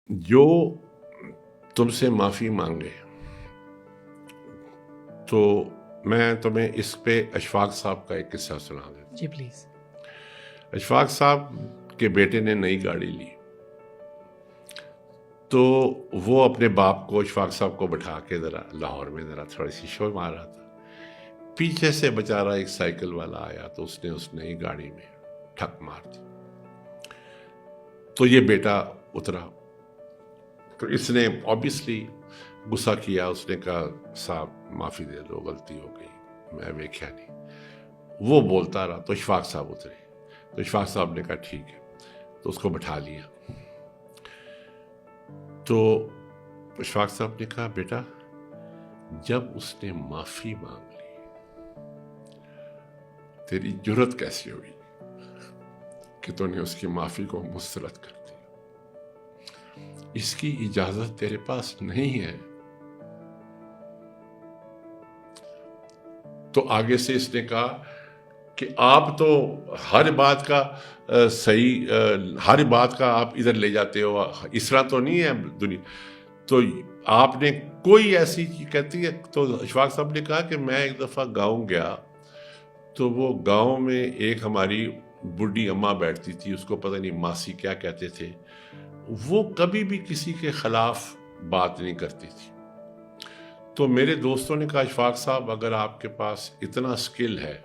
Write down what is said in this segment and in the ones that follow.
جو تم سے معافی مانگے تو میں تمہیں اس پہ اشفاق صاحب کا ایک قصہ سنا دیتا ہوں. جی پلیز. اشفاق صاحب کے بیٹے نے نئی گاڑی لی تو وہ اپنے باپ کو اشفاق صاحب کو بٹھا کے ذرا لاہور میں ذرا تھوڑی سی شو مار رہا تھا. پیچھے سے بیچارہ ایک سائیکل والا آیا تو اس نے اس نئی گاڑی میں ٹھک مار دی. تو یہ بیٹا اترا تو اس نے آبویسلی غصہ کیا. اس نے کہا صاحب معافی دے دو، غلطی ہو گئی، میں ویکھیا نہیں. وہ بولتا رہا تو اشفاق صاحب اترے تو اشفاق صاحب نے کہا ٹھیک ہے، تو اس کو بٹھا لیا. تو اشفاق صاحب نے کہا بیٹا جب اس نے معافی مانگ لی تیری جرت کیسی ہوئی کہ تو نے اس کی معافی کو مسترد کر دیا؟ اس کی اجازت تیرے پاس نہیں ہے. تو آگے سے اس نے کہا کہ آپ تو ہر بات کا ہر بات کا آپ ادھر لے جاتے ہو، اس طرح تو نہیں ہے دنیا. تو آپ نے کوئی ایسی چیز کہتی ہے. تو اشفاق صاحب نے کہا کہ میں ایک دفعہ گاؤں گیا تو وہ گاؤں میں ایک ہماری بڈھی اماں بیٹھتی تھی، اس کو پتہ نہیں ماسی کیا کہتے تھے. وہ کبھی بھی کسی کے خلاف بات نہیں کرتی تھی. تو میرے دوستوں نے کہا اشفاق صاحب اگر آپ کے پاس اتنا سکل ہے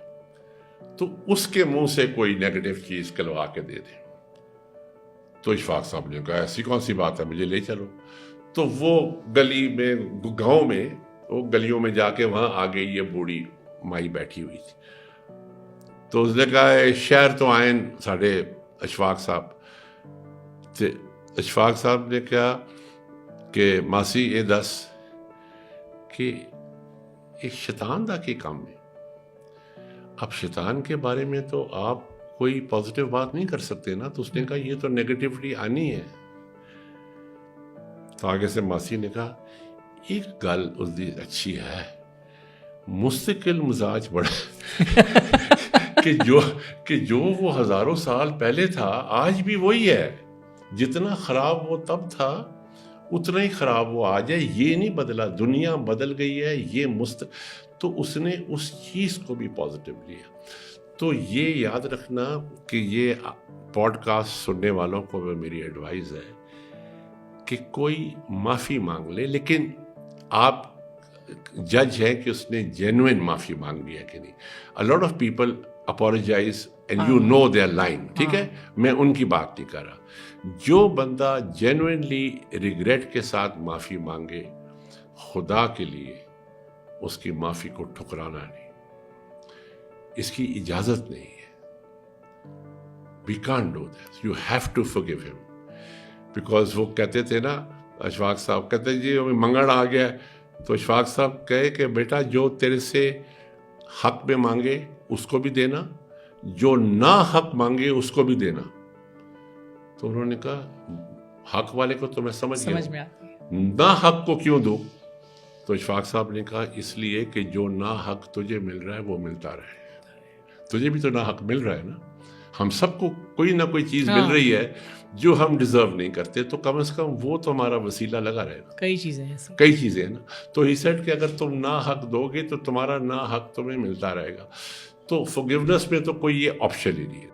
تو اس کے منہ سے کوئی نیگیٹو چیز کلوا کے دے دیں. تو اشفاق صاحب نے کہا ایسی کون سی بات ہے، مجھے لے چلو. تو وہ گلی میں گاؤں میں وہ گلیوں میں جا کے وہاں آگے یہ بوڑھی مائی بیٹھی ہوئی تھی. تو اس نے کہا شہر تو آئیں ساڑھے اشفاق صاحب. اشفاق صاحب نے کہا کہ ماسی یہ دس کہ ایک شیطان دا کی کام ہے. اب شیطان کے بارے میں تو آپ کوئی پازیٹیو بات نہیں کر سکتے نا. تو اس نے کہا یہ تو نیگیٹیوٹی آنی ہے. تو آگے سے ماسی نے کہا ایک گل اس دی اچھی ہے، مستقل مزاج بڑا کہ جو وہ ہزاروں سال پہلے تھا آج بھی وہی ہے. جتنا خراب وہ تب تھا اتنا ہی خراب وہ آج ہے. یہ نہیں بدلا، دنیا بدل گئی ہے. یہ تو اس نے اس چیز کو بھی پازیٹیو لیا. تو یہ یاد رکھنا کہ یہ پوڈ کاسٹ سننے والوں کو میری ایڈوائز ہے کہ کوئی معافی مانگ لے، لیکن آپ جج ہیں کہ اس نے جینوئن معافی مانگ لیا کہ نہیں. A lot of people apologize and you know their line. ٹھیک ہے، میں ان کی بات نہیں کر رہا. جو بندہ جینوئنلی ریگریٹ کے ساتھ معافی مانگے، خدا کے لیے اس کی معافی کو ٹھکرانا نہیں، اس کی اجازت نہیں ہے. We can't do that. You have to forgive him. Because وہ کہتے تھے نا، اشفاق صاحب کہتے جی منگڑ آ گیا. تو اشفاق صاحب کہے کہ بیٹا جو تیرے سے حق میں مانگے اس کو بھی دینا، جو نا حق مانگے اس کو بھی دینا. تو انہوں نے کہا حق والے کو تو میں سمجھ میں آتی ہے، نا حق کو کیوں دوں؟ تو اشفاق صاحب نے کہا اس لیے کہ جو نا حق تجھے مل رہا ہے وہ ملتا رہے. تجھے بھی تو نا حق مل رہا ہے نا. ہم سب کو کوئی نہ کوئی چیز مل رہی ہے جو ہم ڈیزرو نہیں کرتے. تو کم از کم وہ تو ہمارا وسیلہ لگا رہے گا. کئی چیزیں ہیں نا. تو ہی سیڈ کہ اگر تم نا حق دو گے تو تمہارا نا حق تمہیں ملتا رہے گا. تو فورگیونیس میں تو کوئی یہ آپشن ہی نہیں ہے.